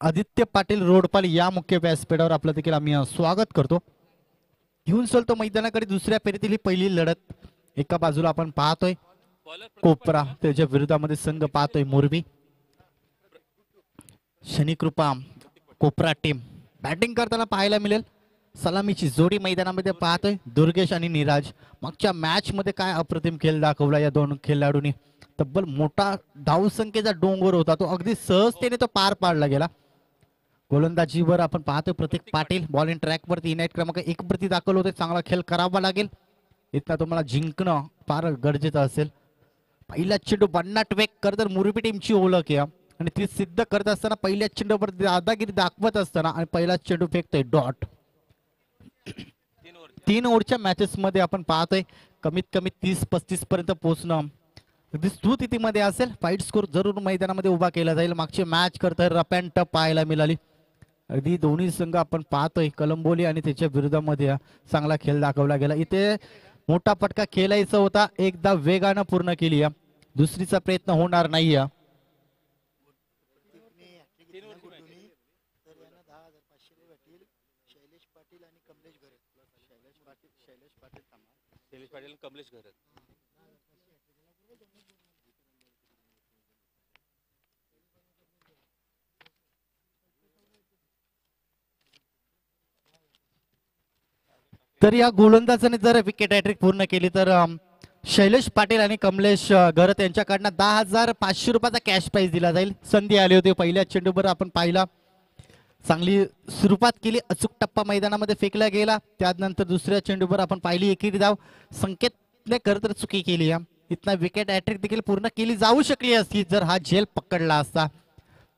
आदित्य पाटील रोडपाल या मुख्य व्यासपीठावर आपलं देखील आम्ही स्वागत करतो। घेऊन चलतो मैदानाकडे दुसऱ्या फेरीतील ही पहिली लढत। एका बाजूला आपण पाहतोय कोपरा, त्याच्या विरोधामध्ये संघ पाहतोय मोरबी। शनिकृपा कोपरा टीम बॅटिंग करताना पाहायला मिळेल। सलामीची जोडी मैदानामध्ये पाहतोय दुर्गेश आणि निराज। मागच्या मॅच मध्ये काय अप्रतिम खेळ दाखवला या दोन खेळाडूंनी। तब्बल मोठा धावसंख्येचा डोंगर होता, तो अगदी सहजतेने तो पार पाडला गेला। गोलंदाजीवर आपण पाहतोय प्रतीक पाटील बॉलिंग ट्रॅक वरती इनायत क्रमांक 1 वरती दाखल होते। चांगला खेळ करावा लागेल, इथला तुम्हाला जिंकणं फार गरजेचं असेल। पहिला चेंडू भन्नाट वेग करत मोरबी टीमची ओळख आहे आणि ती सिद्ध करत असताना पहिल्या चेंडूवर दादागिरी दाखवत असताना आणि पहिला चेंडू फेकतोय डॉट। 3 ओव्हरच्या मॅचेस मध्ये आपण पाहतोय कमीत कमी 30-35 पर्यंत पोहोचणं अगदी स्तुतीमध्ये असेल। फाईट स्कोर जरूर मैदानामध्ये उभा केला जाईल। मागची मॅच करतोय रफ अँड टफ पाहायला मिळाली। अगदी दोन्ही संघ आपण पाहतोय कलंबोली आणि त्याच्या विरोधामध्ये चांगला खेळ दाखवला गेला। इथे मोठा फटका खेळायचा होता, एकदा वेगानं पूर्ण केली। दुसरीचा प्रयत्न होणार नाही। तर या गोलंदाजाने जर विकेट हॅट्रिक पूर्ण केली तर शैलेश पाटील आणि कमलेश घरत यांच्याकडनं 10,500 रुपयाचा कॅश प्राइज दिला जाईल। संधी आली होती, पहिल्या चेंडूवर आपण पाहिला चांगली सुरुवात केली, अचूक टप्पा मैदानामध्ये फेकला गेला। त्यानंतर दुसऱ्या चेंडूवर आपण पाहिली एकेरी धाव संकेतने खरं तर चुकी केली। इथना विकेट हॅट्रिक देखील पूर्ण केली जाऊ शकली असती जर हा झेल पकडला असता।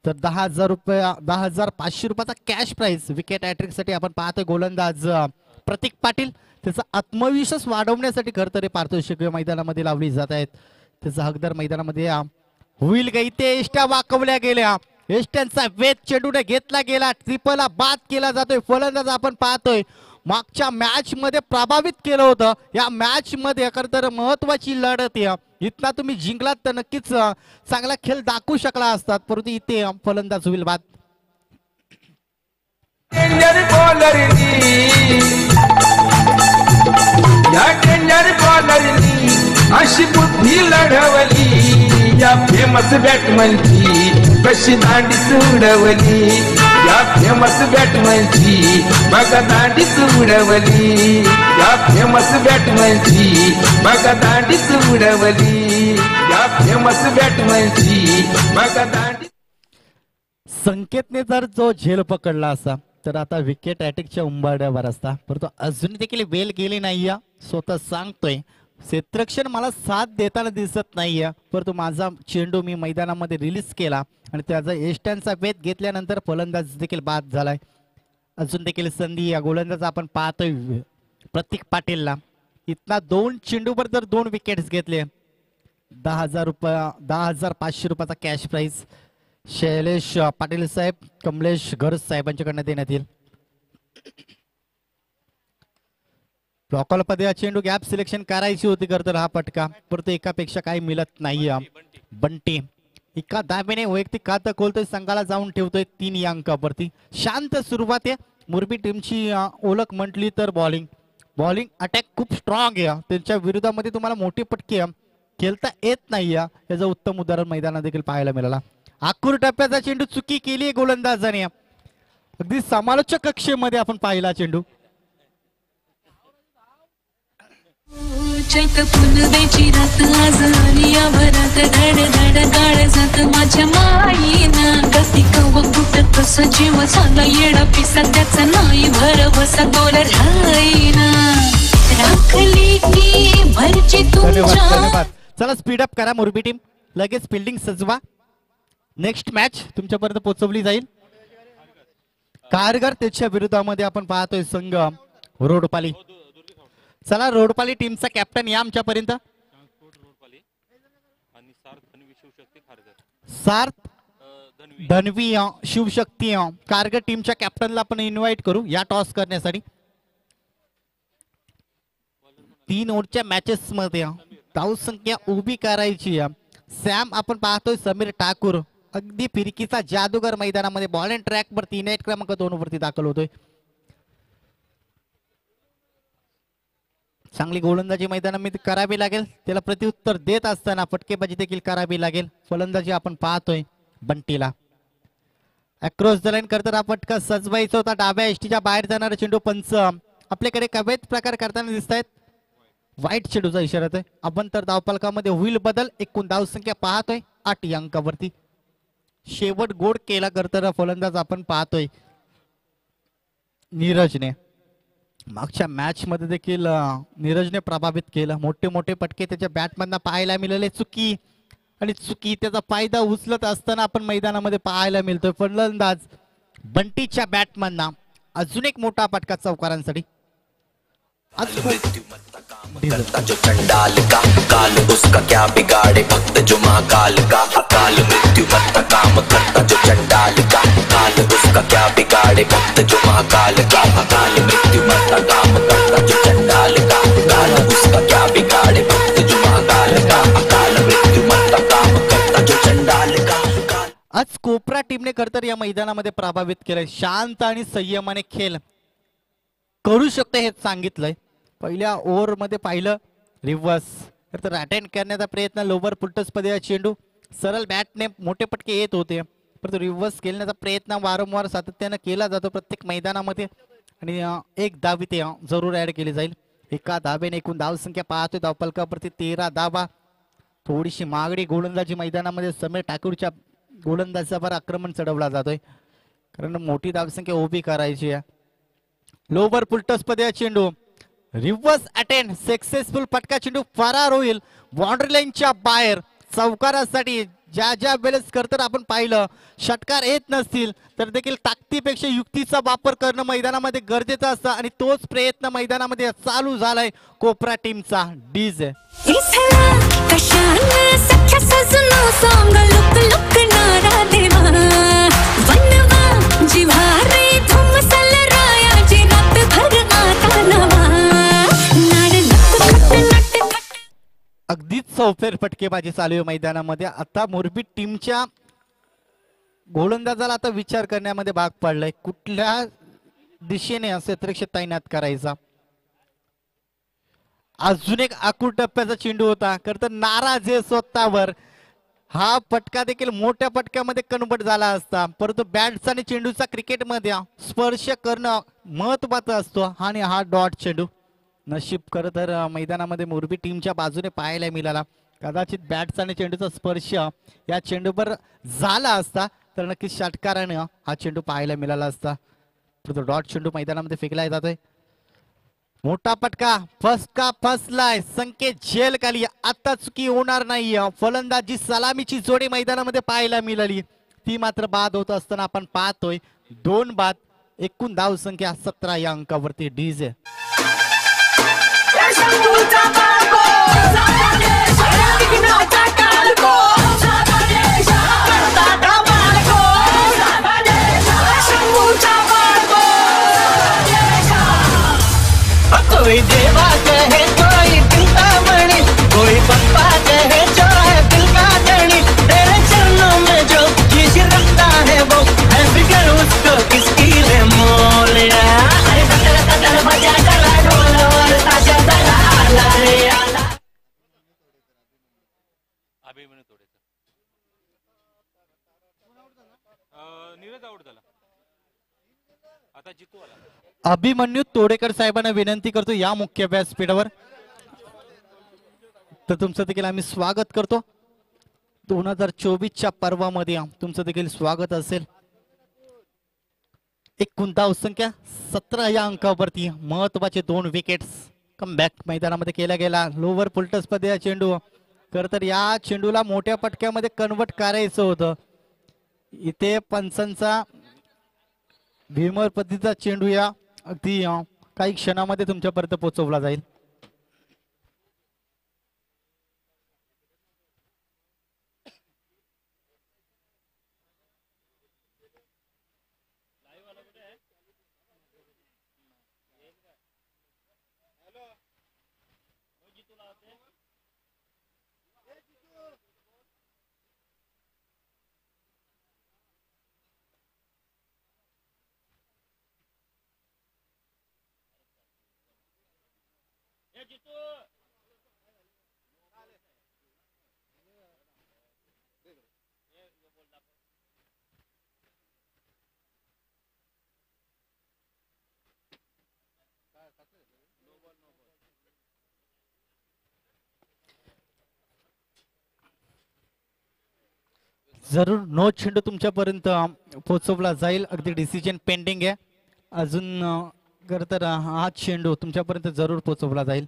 तर 10,500 रुपयाचा कॅश प्राइज विकेट हॅट्रिक साठी आपण पाहतोय। गोलंदाज प्रतीक पाटील त्याचा आत्मविश्वास वाढवण्यासाठी खरं तर पारितोषिक मैदानामध्ये लावली जात आहेत। त्याचा हकदार मैदानामध्ये होईल का? इथे एष्ट्या वाकवल्या गेल्या, एष्ट्यांचा वेध चेंडूने घेतला गेला, ट्रिपलला बाद केला जातोय। फलंदाज आपण पाहतोय मागच्या मॅच मध्ये प्रभावित केलं होतं, या मॅच मध्ये खरं तर महत्वाची लढत आहे। इथला तुम्ही जिंकलात तर नक्कीच चांगला खेळ दाखवू शकला असतात, परंतु इथे फलंदाज होईल बाद। या टेंडर बॉलरनी अशी बुद्धी लढवली, या फेमस बॅटमनची कशी दांडी उडवली, या फेमस बॅटमनची बघा दांडी उडवली, या फेमस बॅटमनची बघा दांडी उडवली, या फेमस बॅटमनची बघा दांडी। संकेतने जर जो झेल पकडला असता तर आता विकेट हॅट्रिकच्या उंबरड्यावर असता, परंतु अजून देखील वेल गेली नाहीये। स्वतः सांगतोय क्षेत्ररक्षण मला साथ देताना दिसत नाहीये, परंतु माझा चेंडू मी मैदानामध्ये रिलीज केला आणि त्याचा एष्ट्यांचा वेध घेतल्यानंतर फलंदाज देखील बाद झालाय। अजून देखील संधी या गोलंदाज आपण पाहतोय प्रतीक पाटीलला। इथना 2 चेंडूवर जर 2 विकेट्स घेतले 10,500 रुपयाचा कॅश प्राइज शैलेश पाटील साहेब कमलेश घरत साहेबांच्याकडनं देण्यात येईल। ब्लॉकॉलमध्ये चेंडू गॅप सिलेक्शन करायची होती खरं तर हा फटका, परंतु एकापेक्षा काही मिळत नाही। बंटी एका धाब्याने वैयक्तिक खातं खोलतोय, संघाला जाऊन ठेवतोय 3 या अंकावरती। शांत सुरुवात आहे मोरबी टीमची। ओळख म्हटली तर बॉलिंग अटॅक खूप स्ट्रॉंग आहे, त्यांच्या विरोधामध्ये तुम्हाला मोठी पटकी खेळता येत नाही, याचं उत्तम उदाहरण मैदानात देखील पाहायला मिळाला। आखूर टप्प्याचा चेंडू चुकी केली गोलंदाजाने, अगदी समालोचक कक्षेमध्ये आपण पाहिला चेंडू। चैत पुनवेची रात आज आली या भरात, धड धड गाळ जात माझ्या माईना, गती कव कुट कस जीव झाला येडा पिसा, त्याचा नाही भरवसा तोल राहीना, राखली की भरची तुमच्या। चला स्पीड अप करा मोरबी टीम, लगेच फिल्डिंग सजवा, नेक्स्ट मॅच तुमच्यापर्यंत पोहोचवली जाईल। कारगर त्याच्या विरोधामध्ये आपण पाहतोय संघ रोडपाली। चला रोडपाली टीमचा कॅप्टन या आमच्यापर्यंत। सार्थ धनवी शिवशक्ती कारगर टीमच्या कॅप्टनला आपण इन्व्हाइट करू या टॉस करण्यासाठी। 3 ओव्हरच्या मॅचेस मध्ये धावसंख्या उभी करायची। सॅम आपण पाहतोय समीर ठाकूर अगदी फिरकीचा जादूगर मैदानामध्ये बॉल अँड ट्रॅक वरती नेट क्रमांक 2 वरती दाखल होतोय. चांगली गोलंदाजी मैदानामध्ये करावी लागेल. त्याला प्रत्युत्तर देत असताना फटकेबाजी देखील करावी लागेल. फलंदाजी आपण पाहतोय बंटीला. अक्रॉस द लाईन करताना हा फटका सजवायचा होता. डाव्या एष्टीच्या बाहेर जाणारा चेंडू पंच आपल्याकडे कवयित प्रकार करताना दिसत आहेत. वाईट चेंडूचा इशारा आहे. आपण तर धावफलकामध्ये होईल बदल. एकूण धावसंख्या पाहतोय 8 या अंकावरती. शेवट गोड केला करताना फलंदाज आपण पाहतोय नीरजने. मागच्या मॅच मध्ये देखील नीरजने प्रभावित केलं. मोठे मोठे फटके त्याच्या बॅटमधनं पाहायला मिळाले. चुकी आणि चुकी त्याचा फायदा उचलत असताना आपण मैदानामध्ये पाहायला मिळतोय. फलंदाज बंटीच्या बॅटमधनं अजून एक मोठा फटका चौकारांसाठी. करता जो चंडाल का काल उसका क्या बिगाड़े भक्त जो महाकाल का अकाल मृत्यु मरता काम करता जो चंडाल का काल उसका क्या बिगाड़े भक्त जो महाकाल का अकाल मृत्यू मरता काम करता जो चंडाल का काल उसका क्या बिगाड़े भक्त जो महाकाल का अकाल मृत्यू मरता काम करता जो चंडाल का. आज कोपरा टीमने खरतर या मैदानामध्ये प्रभावित केलंय. शांत आणि संयमाने खेळ करू शकते हे सांगितलंय. पहिल्या ओव्हर मध्ये पाहिलं रिव्हर्स तर अटेंड करण्याचा प्रयत्न लोवर पुलटसमध्ये चेंडू सरळ बॅटने मोठे पटके येत होते परंतु रिव्हर्स खेळण्याचा प्रयत्न वारंवार सातत्याने केला जातो प्रत्येक मैदानामध्ये आणि एक धाव इथे जरूर ऍड केली जाईल. एका धावेने एकूण धावसंख्या पाहतोय धावफलकावरती 13 धावा. थोडीशी मागणी गोलंदाजी मैदानामध्ये समीर ठाकूरच्या गोलंदाजावर आक्रमण चढवला जातोय कारण मोठी धावसंख्या उभी करायची आहे. लोवर पुलटसमध्ये चेंडू रिव्हर्स अटेंड सक्सेसफुल. फटका चेंडू फरार होईल बाउंड्री लाईनच्या बाहेर. चौकारासाठी ज्या ज्या वेळेस करतर आपण पाहिलं षटकार येत नसतील तर देखील ताकदीपेक्षा युक्तीचा वापर करणं मैदानामध्ये गरजेचं असतं आणि तोच प्रयत्न मैदानामध्ये चालू झालाय कोपरा टीमचा. डीजे अगदीच चौफेर फटकेबाजी चालू आहे मैदानामध्ये. आता मोरबी टीमच्या गोलंदाजाला आता विचार करण्यामध्ये भाग पडलाय कुठल्या दिशेने असे क्षेत्ररक्षक तैनात करायचा. अजून एक आखूड टप्प्याचा चेंडू होता खरं नाराज आहे स्वतःवर. हा फटका देखील मोठ्या फटक्यामध्ये कन्वर्ट झाला असता परंतु बॅट्स आणि चेंडूचा क्रिकेटमध्ये स्पर्श करणं महत्वाचं असतो आणि हा डॉट चेंडू नशीब खरं तर मैदानामध्ये मोरबी टीमच्या बाजूने पाहायला मिळाला. कदाचित बॅट्स आणि चेंडूचा स्पर्श या चेंडूवर झाला असता तर नक्कीच षटकाराने हा चेंडू पाहायला मिळाला असता परंतु डॉट चेंडू मैदानामध्ये फेकला जातोय. मोठा पटका फसका फसलाय. संकेत झेल खाली. आता चुकी होणार नाही. फलंदाजी सलामीची जोडी मैदानामध्ये पाहायला मिळाली ती मात्र बाद होत असताना आपण पाहतोय 2 बाद. एकूण धाव संख्या 17 या अंकावरती. डीजे कोई देवा कहे कोई चिंतामणि कोई पप्पा कहे जो है दिल का धनी तेरे चरणों में जो चीज रखता है वो है फिक्र उसको किसकी रे मोलिया. अरे सतर सतर बजा करा ढोल और ताशा दरा आला रे आला. अभी मैंने थोड़े नीरज आउट झाला आता जितू आला. अभिमन्यू तोडेकर साहेबांना विनंती करतो या मुख्य व्यासपीठावर तर तुमचं देखील आम्ही स्वागत करतो. 2024च्या पर्वामध्ये तुमचं देखील स्वागत असेल. एकूण धाव संख्या 17 या अंकावरती. महत्वाचे 2 विकेट्स कमबॅक मैदानामध्ये केला गेला. लोवर पुलटसमध्ये चेंडू खरं तर या चेंडूला मोठ्या पटक्यामध्ये कन्वर्ट करायचं होतं. इथे पंचांचा भीमर पद्धतीचा चेंडू या अगदी काही क्षणामध्ये तुमच्यापर्यंत पोहोचवला जाईल. जरूर नो चेंडू तुमच्यापर्यंत पोहोचवला जाईल. अगदी डिसिजन पेंडिंग आहे अजून. खरं तर हा चेंडू तुमच्यापर्यंत जरूर पोहोचवला जाईल.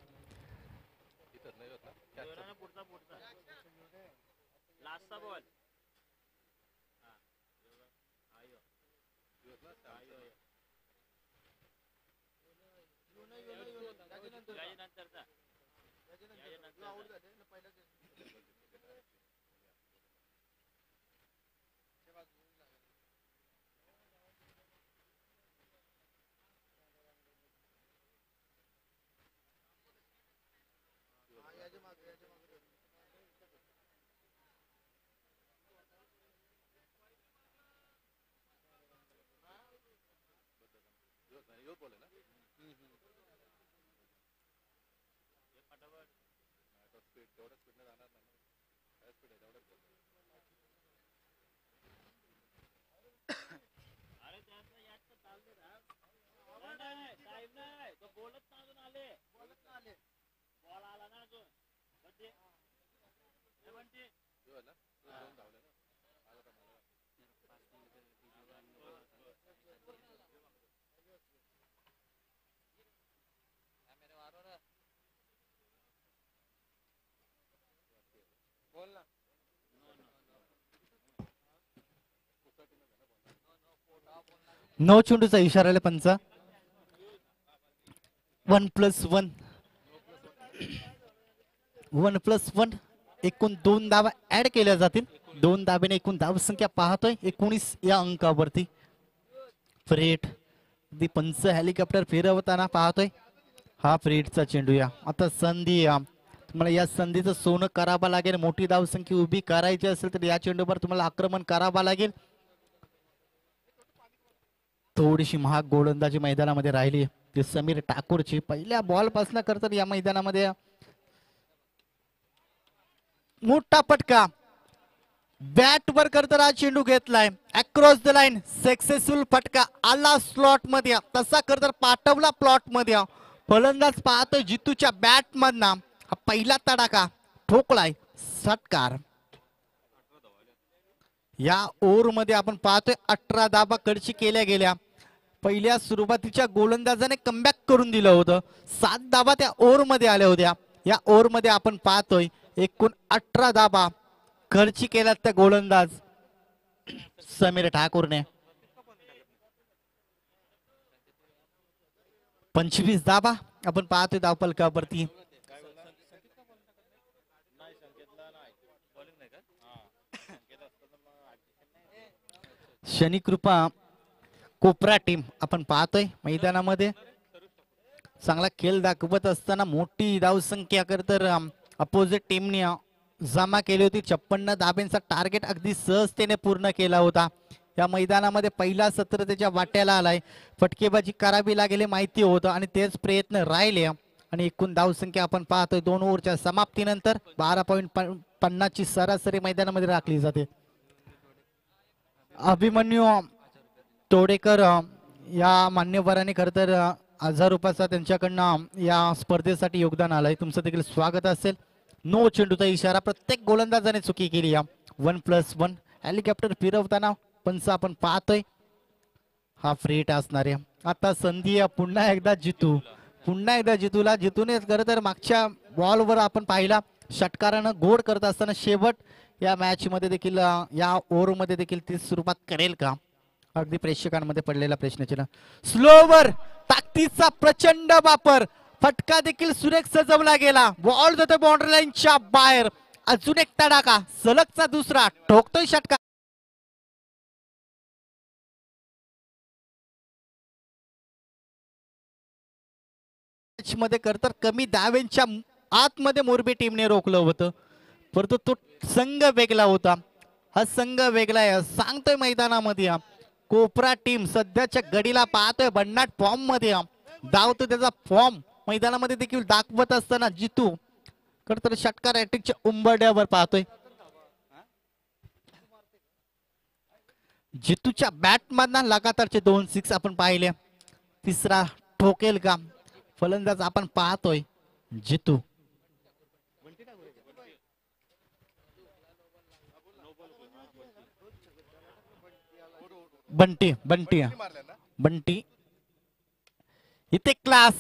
नो चेंडूचा इशारा आला पंच. 1+1 1+1 एकूण 2 धावा ऍड केल्या जातील. 2 धाब्याने एकूण धावसंख्या पाहतोय 19 या अंकावरती. फ्रेट दी पंच हेलिकॉप्टर फिरवताना पाहतोय. हा फ्रेटचा चेंडू. या आता संधी तुम्हाला या संधीचं सोनं करावं लागेल. मोठी धावसंख्या उभी करायची असेल तर या चेंडूवर तुम्हाला आक्रमण करावं लागेल. थोडीशी महाग गोलंदाजी मैदानामध्ये राहिली ती समीर ठाकूरची. पहिल्या बॉल पासून करतात या मैदानामध्ये मोठा फटका बॅट वर करतात. हा चेंडू घेतलाय अक्रॉस द लाईन. सक्सेसफुल फटका आला स्लॉट मध्ये. तसा करतात पाठवला प्लॉट मध्ये. फलंदाज पाहतोय जितूच्या बॅट मधना हा पहिला तडाखा ठोकलाय. षटकार. या ओव्हर मध्ये आपण पाहतोय 18 धाबा कडची केल्या गेल्या. पहिल्या सुरुवातीच्या गोलंदाजाने कमबॅक करून दिलं होतं. 7 धाबा त्या ओव्हर मध्ये आल्या होत्या. या ओव्हर मध्ये आपण पाहतोय एकूण 18 धाबा खर्ची केल्यात त्या गोलंदाज समीर ठाकूरने. 25 धाबा आपण पाहतोय धावफलकावरती. शनिकृपा कोपरा टीम आपण पाहतोय मैदानामध्ये चांगला खेळ दाखवत असताना मोठी धावसंख्या तर अपोजिट टीमने जमा केली होती. 56 धाब्यांचा टार्गेट अगदी सहजतेने पूर्ण केला होता. या मैदानामध्ये पहिला सत्र त्याच्या वाट्याला आलाय. फटकेबाजी करावी लागेल माहिती होतं आणि तेच प्रयत्न राहिले. आणि एकूण धावसंख्या आपण पाहतोय 2 ओव्हरच्या समाप्तीनंतर 12.50 ची सरासरी मैदानामध्ये राखली जाते. अभिमन्यू तोडेकर या मान्यवरांनी खरं तर 1000 रुपयाचा त्यांच्याकडनं या स्पर्धेसाठी योगदान आलंय. तुमचं देखील स्वागत असेल. नो चेंडूचा इशारा. प्रत्येक गोलंदाजाने चुकी केली. या 1+1 हेलिकॉप्टर फिरवताना पंच आपण पाहतोय. हा फ्रेट असणार आहे. आता संधी पुन्हा एकदा जितूला. जितूने खरं तर मागच्या बॉलवर आपण पाहिला षटकारानं गोड करत असताना शेवट या मॅच मध्ये देखील या ओव्हर मध्ये देखील ती सुरुवात करेल का. अगदी प्रेक्षकांमध्ये पडलेला प्रश्नचिन्ह. स्लोवर ताकदीचा प्रचंड वापर. फटका देखील सुरेख सजवला गेला. बॉल जातो बाउंड्री लाईनच्या बाहेर. अजून एक तडाखा सलगचा दुसरा ठोकतोय षटकार. मध्ये करतात कमी धाव्यांच्या आतमध्ये मोरबी टीमने रोखलं होतं. परंतु तो संघ वेगळा होता. हा संघ वेगळा आहे सांगतोय मैदानामध्ये. कोपरा टीम सध्याच्या घडीला पाहतोय भन्नाट फॉर्म मध्ये धावतो. त्याचा फॉर्म मैदानामध्ये देखील दाखवत असताना जितू खरं तर षटकार हॅट्रिकच्या उंबरड्यावर पाहतोय. जितूच्या बॅट मधना लगातारचे 2 सिक्स आपण पाहिले. तिसरा ठोकेल का फलंदाज आपण पाहतोय जितू. बंटी बंटी बंटी इथे क्लास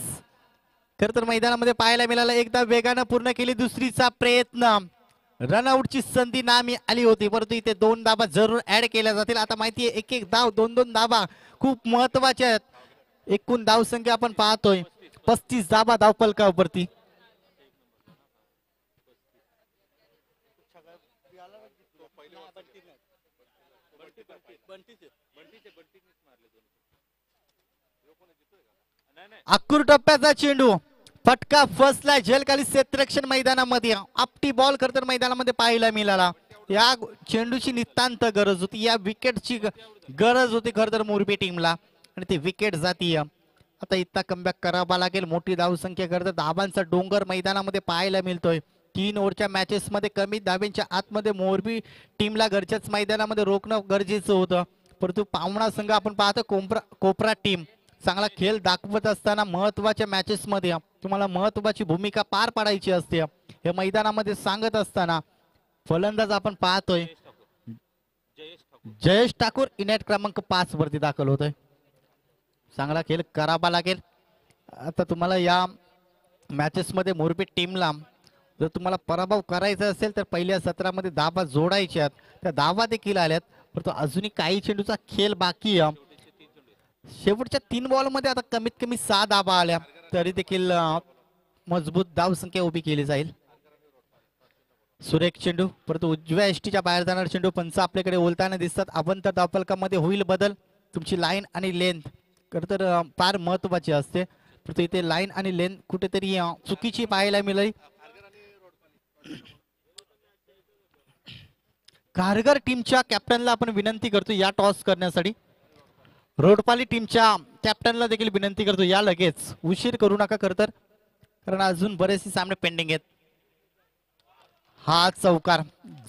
खर तर मैदानामध्ये पाहायला मिळाला. एकदा वेगानं पूर्ण केली दुसरीचा प्रयत्न. रनआउटची संधी नामी आली होती परंतु इथे 2 धाबा जरूर ऍड केल्या जातील. आता माहिती आहे एक धाव 2 धाबा खूप महत्वाच्या आहेत. एकूण धाव संख्या आपण पाहतोय 35 धाबा धावफलकावरती. अक्कूर टप्प्याचा चेंडू फटका फसला झेलखाली क्षेत्ररक्षण मैदानामध्ये. आपटी बॉल खरं तर मैदानामध्ये पाहायला मिळाला. या चेंडूची नितांत गरज होती. या विकेटची गरज होती खरं तर मोरबी टीमला आणि ती विकेट जातीय. आता इतका कमबॅक करावा लागेल. मोठी धावसंख्या खरं तर धाबांचा डोंगर मैदानामध्ये पाहायला मिळतोय. 3 ओव्हरच्या मॅचेस मध्ये कमी धाब्यांच्या आतमध्ये मोरबी टीमला घरच्याच मैदानामध्ये रोखणं गरजेचं होतं परंतु पावणा संघ आपण पाहतो कोपरा टीम चांगला खेळ दाखवत असताना महत्वाच्या मॅचेस मध्ये तुम्हाला महत्वाची भूमिका पार पाडायची असते हे मैदानामध्ये सांगत असताना फलंदाज आपण पाहतोय जयेश ठाकूर इनेट क्रमांक 5 वरती दाखल होतोय. चांगला खेळ करावा लागेल. आता तुम्हाला या मॅचेस मध्ये मोरबी टीमला जर तुम्हाला पराभव करायचा असेल तर पहिल्या सत्रामध्ये धावा जोडायच्या त्या धावा देखील आल्यात परंतु अजूनही काही चेंडूचा खेळ बाकी आहे. शेवटच्या 3 बॉल मध्ये आता कमीत कमी 6 धावा आल्या तरी देखील मजबूत धावसंख्या उभी केली जाईल. सुरेख चेंडू परंतु उजव्या एसटीच्या बाहेर जाणार चेंडू. पंच आपल्याकडे ओलताना दिसतात. अवंतर धावफलकामध्ये होईल बदल. तुमची लाईन आणि लेंथ खरं तर फार महत्वाची असते परंतु इथे लाईन आणि लेंथ कुठेतरी चुकीची पाहायला मिळाली. कारगर टीमच्या कॅप्टनला आपण विनंती करतो या टॉस करण्यासाठी. रोडपाली टीमच्या कॅप्टनला देखील विनंती करतो या लगेच उशीर करू नका खरं तर कारण अजून बरेचसे सामने पेंडिंग आहेत. हा चौकार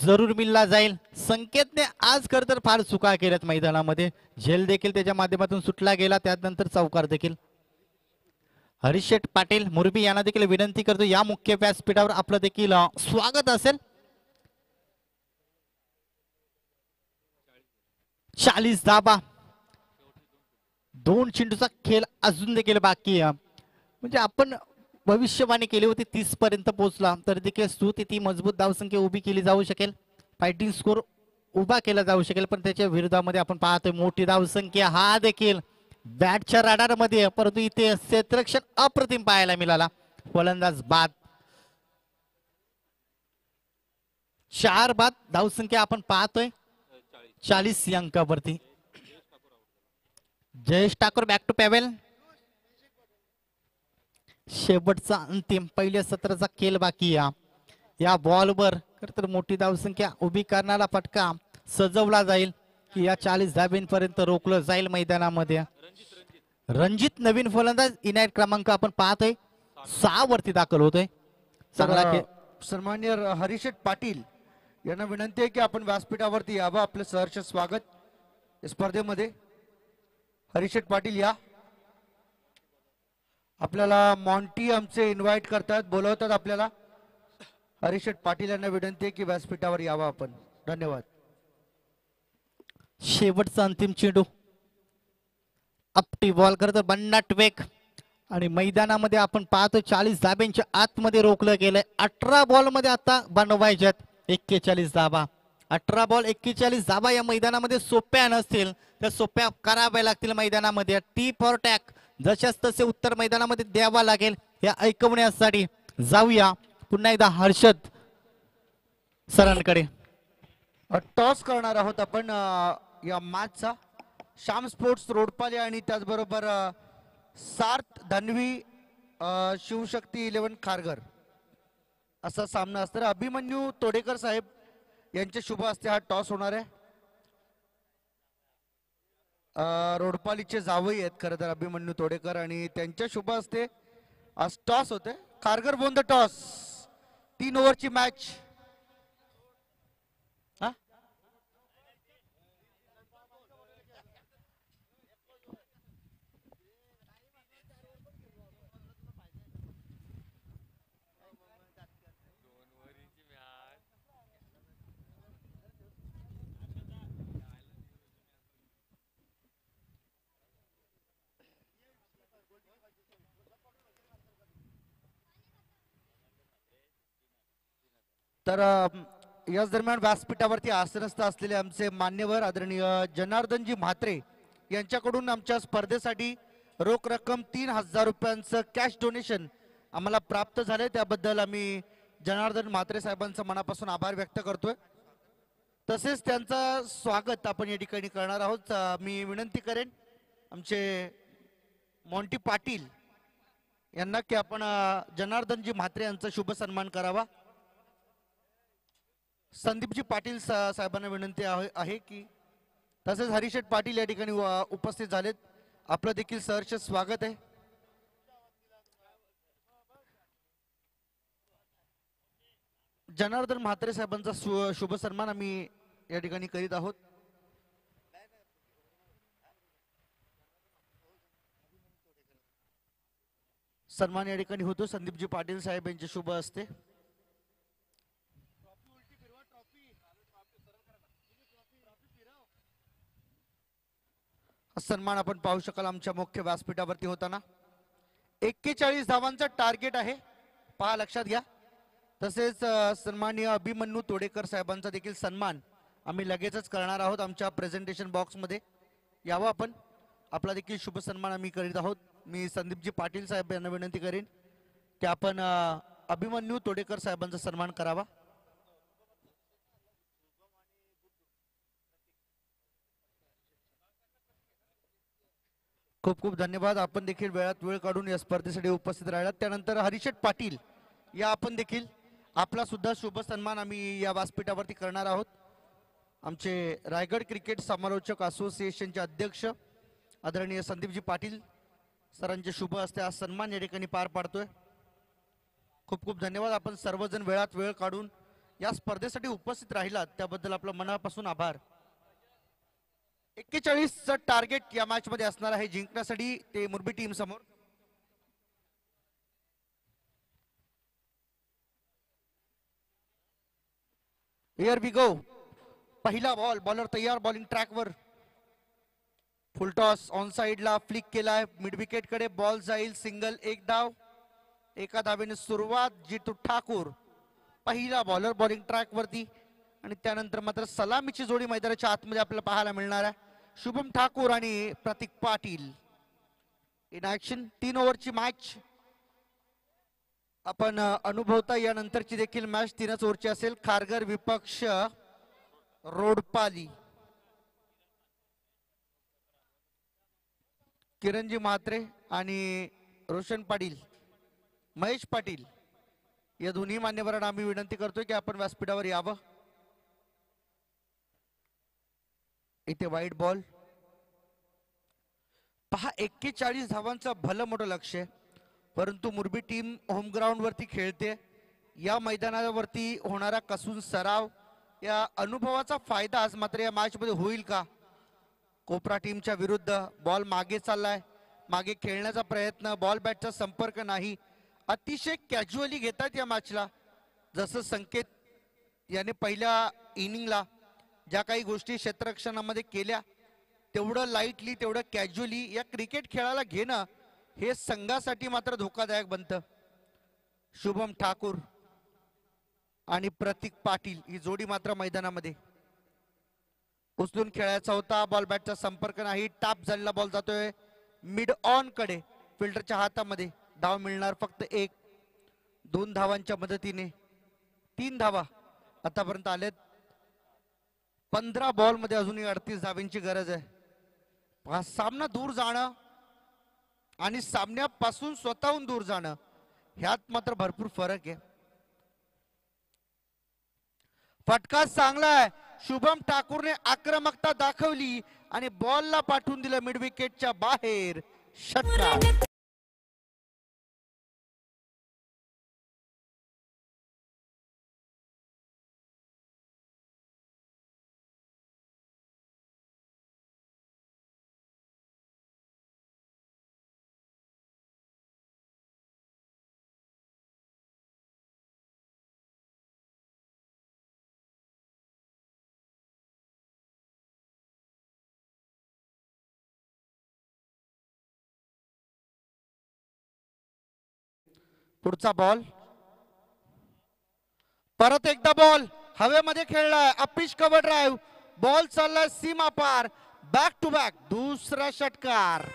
जरूर मिळला जाईल. संकेतने आज खरं तर फार चुका केल्यात मैदानामध्ये. झेल देखील त्याच्या माध्यमातून सुटला गेला त्यानंतर चौकार देखील. हरीशेठ पाटील मोरबी यांना देखील विनंती करतो या मुख्य व्यासपीठावर आपलं देखील स्वागत असेल. 40 धाबा 2 चेंडूचा खेळ अजून देखील बाकी आहे. म्हणजे आपण भविष्यवाणी केली होती 30 पर्यंत पोहोचला तर देखील ती मजबूत धावसंख्या उभी केली जाऊ शकेल. फायटिंग स्कोर उभा केला जाऊ शकेल पण त्याच्या विरोधामध्ये आपण पाहतोय मोठी धावसंख्या. हा देखील बॅटच्या रडार मध्ये परंतु इथे क्षेत्ररक्षण अप्रतिम पाहायला मिळाला. फलंदाज बाद. 4 बाद धावसंख्या आपण पाहतोय 40 अंकावरती. Jayesh Thakur back to pavilion. शेवटचा अंतिम पहिल्या सत्राचा खेळ बाकी या बॉलवर खरं तर मोठी धावसंख्या उभी करणारा फटका सजवला जाईल की या 40 धाब्यांपर्यंत रोखलं जाईल मैदानामध्ये. रणजित नवीन फलंदाज इनायत क्रमांक आपण पाहतोय 6 वरती दाखल होतोय. चांगला खेळ. सन्माननीय हरीशेठ पाटील यांना विनंती आहे की आपण व्यासपीठावरती यावं. आपलं सहर्ष स्वागत स्पर्धेमध्ये. हरीशेठ पाटील या. आपल्याला मॉन्टी आमचे इन्व्हाइट करतात बोलवतात आपल्याला. हरीशेठ पाटील यांना विनंती आहे की व्यासपीठावर यावं आपण. धन्यवाद. शेवटचा अंतिम चेंडू अपटी बॉल करत बन्नाट वेग आणि मैदानामध्ये आपण पाहतो 40 धाब्यांच्या आतमध्ये रोखलं गेलंय. 18 बॉल मध्ये आता बनवायच्यात 41 धाबा. 18 बॉल 41 धाबा या मैदानामध्ये सोप्या नसतील त्या सोप्या कराव्या लागतील मैदानामध्ये. टी फॉर टॅक जशाच तसे उत्तर मैदानामध्ये द्यावा लागेल. या ऐकवण्यासाठी जाऊया पुन्हा एकदा हर्षद सरांकडे. टॉस करणार आहोत आपण या मॅचचा. श्याम स्पोर्ट्स रोडपाले आणि त्याचबरोबर सार्थ धन्वी शिवशक्ती 11 खारघर असा सामना असणार. अभिमन्यू तोडेकर साहेब यांच्या शुभ हस्ते हा टॉस होणार आहे. रोडपालीचे जावई आहेत खरं तर अभिमन्यू तोडेकर आणि त्यांच्या शुभ हस्ते आज टॉस होते. Kharghar won the toss. 3 ओव्हरची मॅच. तर याच दरम्यान व्यासपीठावरती आसनस्थ असलेले आमचे मान्यवर आदरणीय जनार्दनजी म्हात्रे यांच्याकडून आमच्या स्पर्धेसाठी रोख रक्कम 3000 रुपयांचं कॅश डोनेशन आम्हाला प्राप्त झाले. त्याबद्दल आम्ही जनार्दन म्हात्रे साहेबांचं मनापासून आभार व्यक्त करतोय. तसेच त्यांचं स्वागत आपण या ठिकाणी करणार आहोत. मी विनंती करेन आमचे मॉन्टी पाटील यांना की आपण जनार्दनजी म्हात्रे यांचा शुभ सन्मान करावा. संदीपजी पाटील साहेबांना विनंती आहे की तसेच हरिशेठ पाटील या ठिकाणी उपस्थित झालेत. आपलं देखील सहर्ष स्वागत आहे. जनार्दन म्हात्रे साहेबांचा शुभ सन्मान आम्ही या ठिकाणी करीत आहोत. सन्मान या ठिकाणी होतो संदीपजी पाटील साहेब यांचे शुभ असते. सन्मान आपण पाहू शकाल आमच्या मुख्य व्यासपीठावरती होताना. 41 धावांचा टार्गेट आहे, पहा लक्षात घ्या. तसेच सन्माननीय अभिमन्यू तोडेकर साहेबांचा देखील सन्मान आम्ही लगेचच करणार आहोत. आमच्या प्रेझेंटेशन बॉक्समध्ये यावं आपण. आपला देखील शुभ सन्मान आम्ही करीत आहोत. मी संदीपजी पाटील साहेब यांना विनंती करेन की आपण अभिमन्यू तोडेकर साहेबांचा सन्मान करावा. खूप खूप धन्यवाद. आपण देखील वेळात वेळ काढून या स्पर्धेसाठी उपस्थित राहिलात. त्यानंतर हरिशेठ पाटील या आपण देखील आपला सुद्धा शुभ सन्मान आम्ही या व्यासपीठावरती करणार आहोत. आमचे रायगड क्रिकेट समालोचक असोसिएशनचे अध्यक्ष आदरणीय संदीपजी पाटील सरांचे शुभ हस्ते हा सन्मान या ठिकाणी पार पाडतोय. खूप खूप धन्यवाद. आपण सर्वजण वेळात वेळ काढून या स्पर्धेसाठी उपस्थित राहिलात त्याबद्दल आपलं मनापासून आभार. 41चं टार्गेट या मॅच मध्ये असणार आहे जिंकण्यासाठी ते मुरबी टीम समोर. Here we go. पहिला बॉल. बॉलर तयार. बॉलिंग ट्रॅकवर. फुल टॉस ऑन साइडला फ्लिक केलाय. मिड विकेट कडे बॉल जाईल. सिंगल. 1 धाव. एका धावेने सुरुवात. जितू ठाकूर पहिला बॉलर बॉलिंग ट्रॅक वरती. आणि त्यानंतर मात्र सलामीची जोडी मैदानाच्या आतमध्ये आपल्याला पाहायला मिळणार आहे. शुभम ठाकूर आणि प्रतीक पाटील इन ऍक्शन. 3 ओव्हरची मॅच आपण अनुभवता. यानंतरची देखील मॅच 3च ओव्हरची असेल. खारघर विपक्ष रोडपाली. किरणजी म्हात्रे आणि रोशन पाटील, महेश पाटील या दोन्ही मान्यवरांना आम्ही विनंती करतोय की आपण व्यासपीठावर यावं. इथे वाईट बॉल. पहा 41 धावांचं भलं मोठं लक्ष आहे. परंतु मुरबी टीम होम ग्राउंड वरती खेळते. या मैदानावरती होणारा कसून सराव या अनुभवाचा फायदा आज मात्र या मॅच मध्ये होईल का? कोपरा टीमच्या विरुद्ध बॉल मागे चाललाय. मागे खेळण्याचा प्रयत्न. बॉल बॅटचा संपर्क नाही. अतिशय कॅज्युअली घेतात या मॅचला. जसं संकेत याने पहिल्या इनिंगला ज्या काही गोष्टी क्षेत्ररक्षणामध्ये केल्या तेवढं लाईटली तेवढं कॅज्युअली या क्रिकेट खेळाला घेणं हे संघासाठी मात्र धोकादायक बनतं. शुभम ठाकूर आणि प्रतीक पाटील ही जोडी मात्र मैदानामध्ये. उचलून खेळायचा होता. बॉल बॅटचा संपर्क नाही. टाप झालेला बॉल जातोय मिड ऑन कडे. फिल्डरच्या हातामध्ये. धाव मिळणार फक्त 1. 2 धावांच्या मदतीने 3 धावा आतापर्यंत आलेत. 15 बॉल मध्ये अजूनही 38 धावांची गरज आहे. हा सामना दूर जाणं आणि सामन्यापासून स्वतःहून दूर जाणं ह्यात मात्र भरपूर फरक आहे. फटका चांगला आहे. शुभम ठाकूरने आक्रमकता दाखवली आणि बॉलला पाठवून दिलं मिड विकेटच्या बाहेर. षटकार. पुढचा बॉल, परत एकदा बॉल हवेमध्ये खेळलाय, अपिश कव्हर ड्राईव्ह, बॉल चाललाय सीमा पार, बॅक टू बॅक दुसरा षटकार.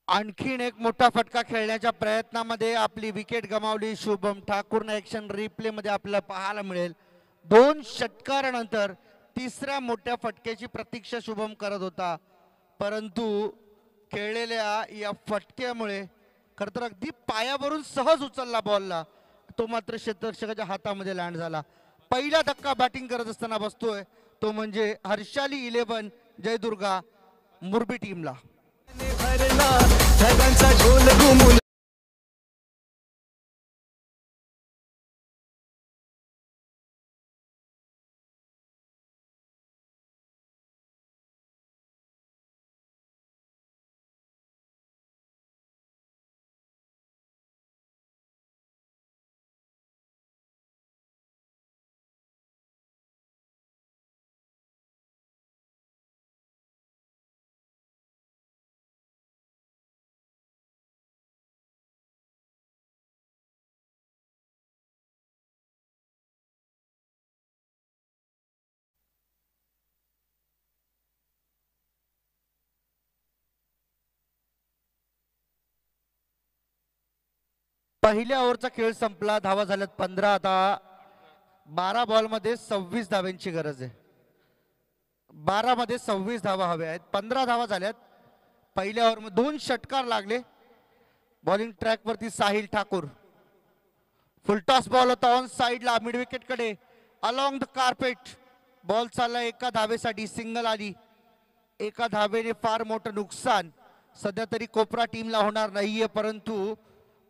आणखीन एक मोठा फटका खेळण्याच्या प्रयत्नामध्ये आपली विकेट गमावली शुभम ठाकूरने. ऍक्शन रिप्ले मध्ये आपल्याला पाहायला मिळेल 2 षटकारानंतर तिसऱ्या मोठ्या फटक्याची प्रतीक्षा शुभम करत होता, परंतु खेळलेल्या या फटक्यामुळे खरं तर अगदी पायावरून सहज उचलला बॉलला, तो मात्र क्षेत्ररक्षकाच्या हातामध्ये लँड झाला. पहिला धक्का बॅटिंग करत असताना बसतोय तो म्हणजे हर्षाली 11 जयदुर्गा मुरबी टीमला. पहिल्या ओव्हरचा खेळ संपला, धावा झाल्यात 15. आता 12 बॉलमध्ये 26 धाव्यांची गरज आहे. 12 मध्ये 26 धावा हव्या आहेत. 15 धावा झाल्यात. पहिल्या ओव्हरमध्ये 2 षटकार लागले. बॉलिंग ट्रॅक वरती साहिल ठाकूर, फुलटॉस बॉल होता ऑन साइडला मिड विकेट कडे, अलॉंग द कार्पेट बॉल चालला एका धावेसाठी, सिंगल आली. एका धावेने फार मोठं नुकसान सध्या तरी कोपरा टीमला होणार नाहीये, परंतु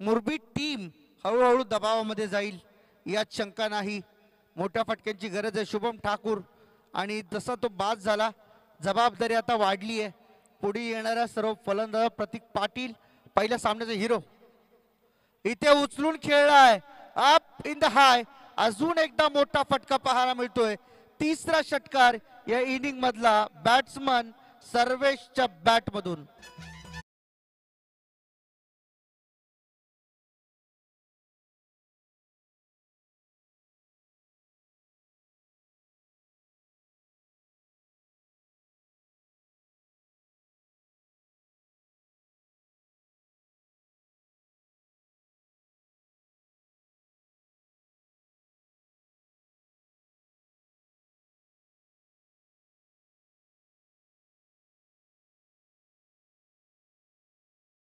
मुरबी टीम हळूहळू दबावामध्ये जाईल यात शंका नाही. मोठ्या फटक्यांची गरज आहे शुभम ठाकूर, आणि जसा तो बाद झाला जबाबदारी आता वाढली आहे. पुढे येणाऱ्या सर्व फलंदाज प्रतीक पाटील पहिल्या सामन्याचा हिरो इथे उचलून खेळलाय, अप इन द हाय. अजून एकदा मोठा फटका पाहायला मिळतोय. तिसरा षटकार या इनिंग मधला बॅट्समन सर्वेशच्या बॅट मधून.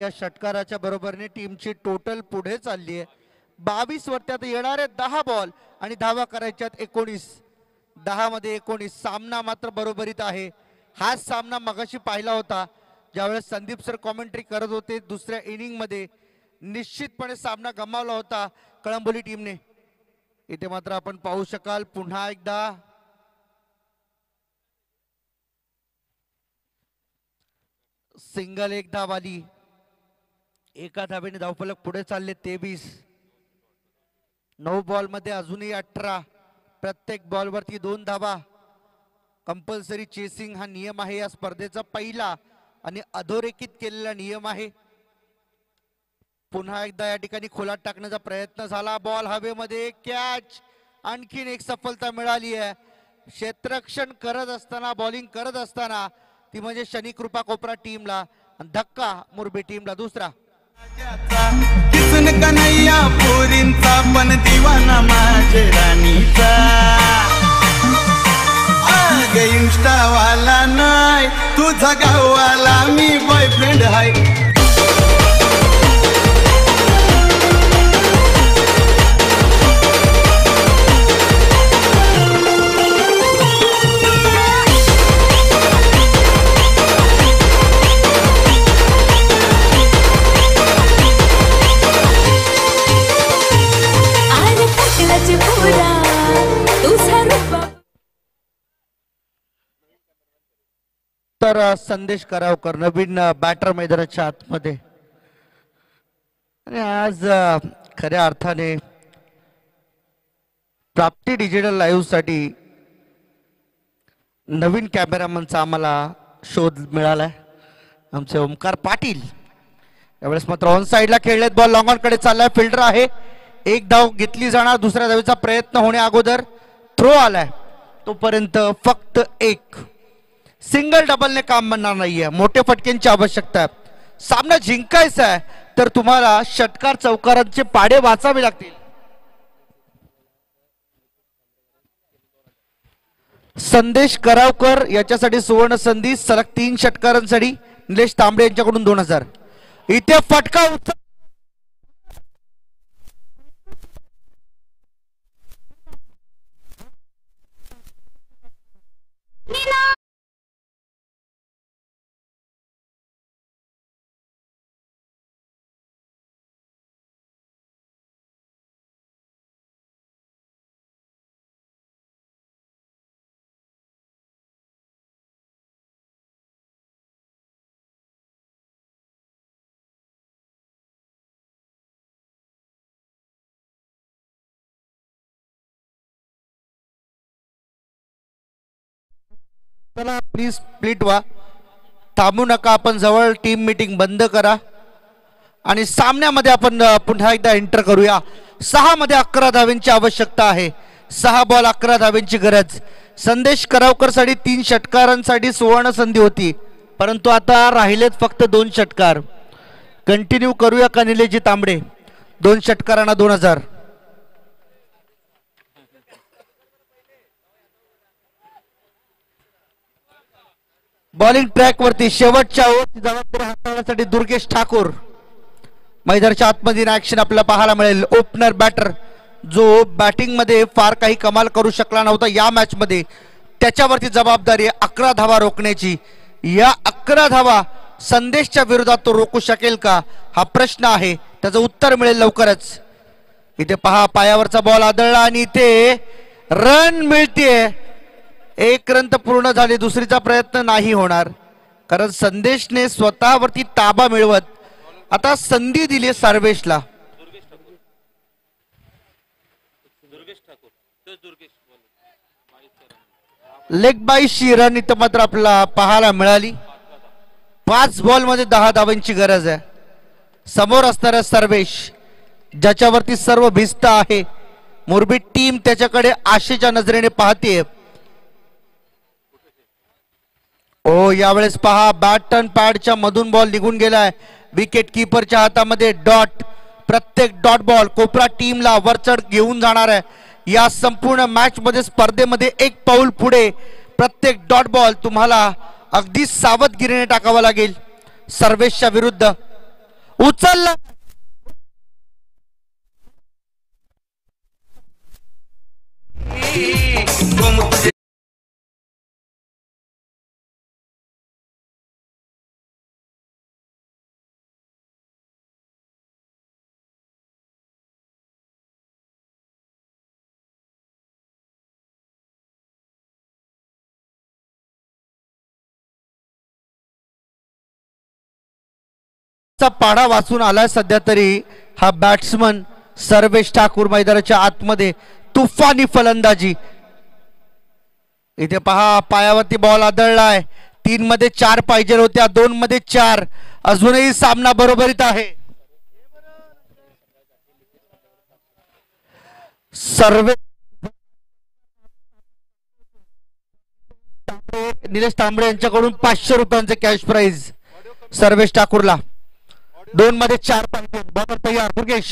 या षटकाराच्या बरोबरीने टीमची टोटल पुढे चालली आहे. 22 वरती येणारे 10 बॉल आणि धावा करायच्यात 19. 10 मध्ये 19. सामना मात्र बरोबरीत आहे. हाच सामना मगाशी पाहिला होता ज्यावेळेस संदीप सर कॉमेंट्री करत होते. दुसऱ्या इनिंग मध्ये निश्चितपणे सामना गमावला होता कळंबोली टीमने. इथे मात्र आपण पाहू शकाल पुन्हा एकदा सिंगल, एक धाव आली. एका धावेने धावफलक पुढे चालले 23. 9 बॉल मध्ये अजूनही 18. प्रत्येक बॉल वरती 2 धावा. कंपल्सरी चेसिंग हा नियम आहे या स्पर्धेचा पहिला आणि अधोरेखित केलेला नियम आहे. पुन्हा एकदा या ठिकाणी खोलात टाकण्याचा प्रयत्न झाला. बॉल हवेमध्ये, कॅच. आणखीन एक सफलता मिळाली आहे. क्षेत्ररक्षण करत असताना, बॉलिंग करत असताना ती म्हणजे शनिकृपा कोपरा टीमला, धक्का मुरबी टीमला दुसरा. किसन कन्हैया पोरींचा पण दिवाना माझे राणीचा. आग इंस्टावाला नाही तुझा गाववाला मी बॉयफ्रेंड आहे. तर संदेश करावकर नवीन बॅटर मैदानाच्या आतमध्ये. आणि आज खऱ्या अर्थाने प्राप्ती डिजिटल लाईव्ह साठी नवीन कॅमेरामनचा आम्हाला शोध मिळालाय. आमचे ओमकार पाटील यावेळेस मात्र ऑन साइडला खेळलेत. बॉल लॉंग ऑन कडे चाललाय. फिल्डर आहे. एक धाव घेतली जाणार. दुसऱ्या धावेचा प्रयत्न होण्या अगोदर थ्रो आलाय. तोपर्यंत फक्त एक. सिंगल डबलने काम बनणार नाहीये. मोठे फटक्यांची आवश्यकता आहे. सामना जिंकायचा आहे तर तुम्हाला षटकार चौकारांचे पाडे वाचावे लागतील. संदेश करावकर याच्यासाठी सुवर्ण संधी. सलग 3 षटकारांसाठी निलेश तांबडे यांच्याकडून 2000. इथे फटका प्लीज स्प्लिट व्हा. थांबू नका. आपण जवळ टीम मीटिंग बंद करा आणि सामन्यामध्ये आपण पुन्हा एकदा एंटर करूया. 6 मध्ये 11 धावेंची आवश्यकता आहे. 6 बॉल 11 धावेंची गरज. संदेश करावकर साठी 3 षटकारांसाठी सुवर्ण संधी होती परंतु आता राहिलेत फक्त 2 षटकार. कंटिन्यू करूया का निलेशजी तांबडे? 2 षटकारांना 2000. बॉलिंग ट्रॅक वरती शेवटच्या ओव्हरची जबाबदारी हाताळण्यासाठी दुर्गेश ठाकूर मैदानाच्या आतमध्ये ऍक्शन आपल्याला पाहायला मिळेल. ओपनर बॅटर जो बॅटिंग मध्ये फार काही कमाल करू शकला नव्हता या मॅच मध्ये, त्याच्यावरती जबाबदारी 11 धावा रोखण्याची. या 11 धावा संदेशच्या विरोधात तो रोखू शकेल का हा प्रश्न आहे. त्याचं उत्तर मिळेल लवकरच. इथे पहा पायावरचा बॉल आदळला आणि इथे रन मिळते. 1 रन तर पूर्ण झाले. दुसरीचा प्रयत्न नाही होणार कारण संदेशने स्वतःवरती ताबा मिळवत आता संधी दिली सर्वेशला. लेग बाय रन इथं मात्र आपल्याला पाहायला मिळाली. 5 बॉल मध्ये 10 धावांची गरज आहे. समोर असणारा सर्वेश ज्याच्यावरती सर्व भिस्त आहे. मुरबी टीम त्याच्याकडे आशेच्या नजरेने पाहते. ओ यावेळेस पहा बॅट अँड पॅडच्या मधून बॉल निघून गेलाय. विकेट किपरच्या हातामध्ये डॉट. प्रत्येक डॉट बॉल कोपरा टीमला वरचढ घेऊन जाणार आहे. या संपूर्ण मॅच मध्ये स्पर्धेमध्ये 1 पाऊल पुढे. प्रत्येक डॉट बॉल तुम्हाला अगदी सावधगिरीने टाकावा लागेल. सर्वेशच्या विरुद्ध उचलला पाडा वाचून आलाय सध्या तरी हा बॅट्समन सर्वेश ठाकूर. मैदानाच्या आतमध्ये तुफानी फलंदाजी. इथे पहा पायावरती बॉल आदळलाय. 3 मध्ये 4 पाहिजे होत्या. 2 मध्ये 4. अजूनही सामना बरोबरीत आहे. निलेश तांबडे यांच्याकडून 500 रुपयांचे कॅश प्राइज सर्वेश ठाकूरला. 2 मध्ये 4 पाहिजे. बॉलर तयार दुर्गेश.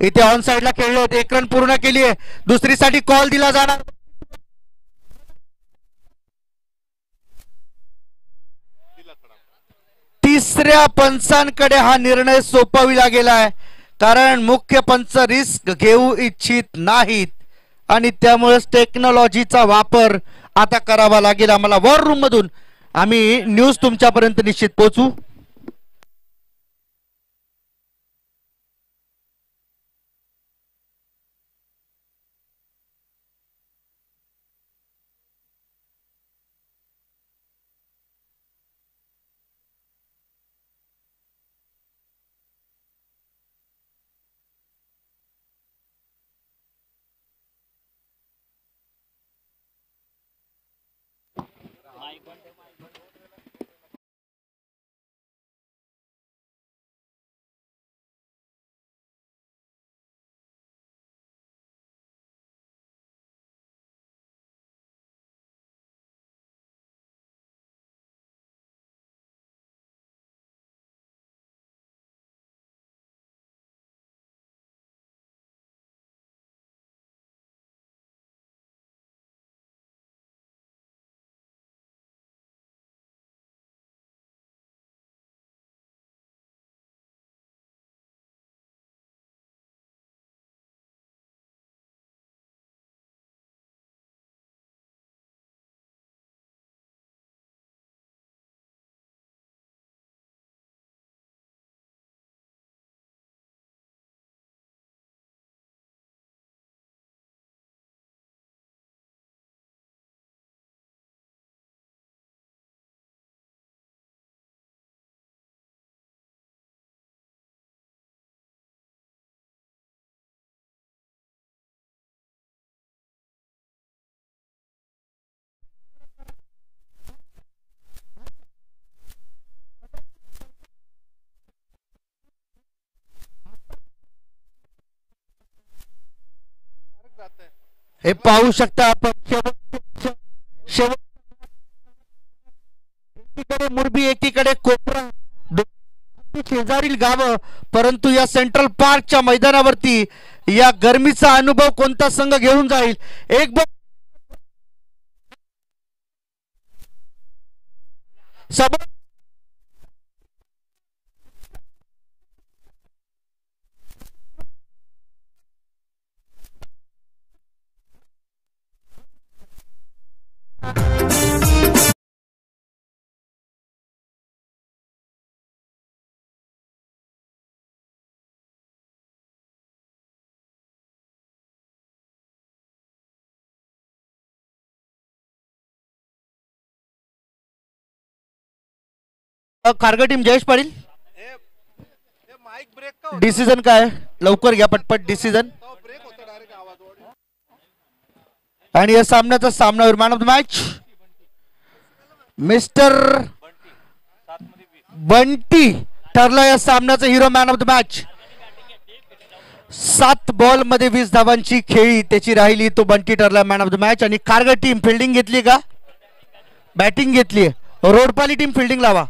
इथे ऑन साइडला खेळले. 1 रन पूर्ण केली आहे. दुसरीसाठी कॉल दिला जाणार. तिसऱ्या पंचांकडे हा निर्णय सोपविला गेलाय कारण मुख्य पंच रिस्क घेऊ इच्छित नाहीत आणि त्यामुळेच टेक्नॉलॉजीचा वापर आता करावा लागेल आम्हाला. वॉर रूम मधून आम्ही न्यूज तुमच्यापर्यंत निश्चित पोहोचू. हे पाहू शकता आपण एकीकडे मुरबी एकीकडे कोपरा शेजारील गाव, परंतु या सेंट्रल पार्कच्या मैदानावरती या गरमीचा अनुभव कोणता संघ घेऊन जाईल? एक खारघर टीम जयेश पाटील डिसिजन काय लवकर घ्या पटपट डिसिजन. आणि या सामन्याचा सामनावीर man of the match mister Bunty ठरला या सामन्याचा hero man of the match. 7 ball मध्ये 20 धावांची खेळी त्याची राहिली, तो बंटी ठरला मॅन ऑफ द मॅच. आणि खारघर टीम फिल्डिंग घेतली का बॅटिंग घेतली? रोडपाली टीम फिल्डिंग लावा.